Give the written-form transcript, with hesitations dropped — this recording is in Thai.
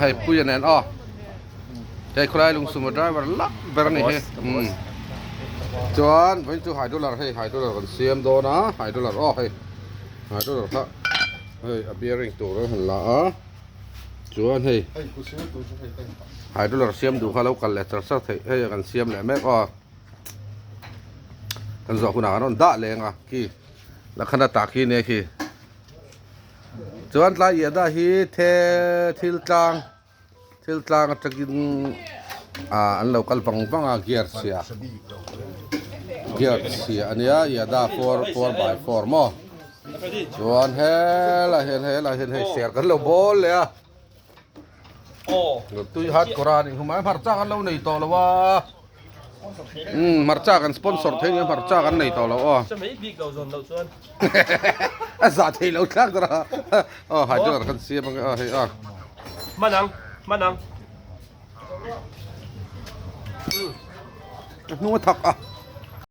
ให้ปุยแนนอ้อใจใครลุงสมุทรได้วันละแบบนี้จวนเป็นจู$5ให้$5กันเสียมโดนะ$5อ้อให้$5ครับเฮ้ยเบียร์ริงตัวแล้วหันละจวนให้$5เสียมดูเขาแล้วกันแหละสักให้กันเสียมแหละแม่ก็กันสอบคุณอาโนนด่าเลยอ่ะกี่แล้วขนาดตาขี้เนี่ยกี่จวนละเอียดได้ฮีเททิลจางจะกินอันเรากำลังเกียร์เสียอันนี้เอียดได้4x4มั้งจวนเห็นเสียกันเราบอลเลยอ่ะตุยฮัดกรานี่คือหมายพัดจ้ากันเราในต่อแล้วว่าmarca kan sponsor thei marca kan nei to lo chami big lo zon lo chuan za thei lo thak dra $5 kan siam he manang nu thak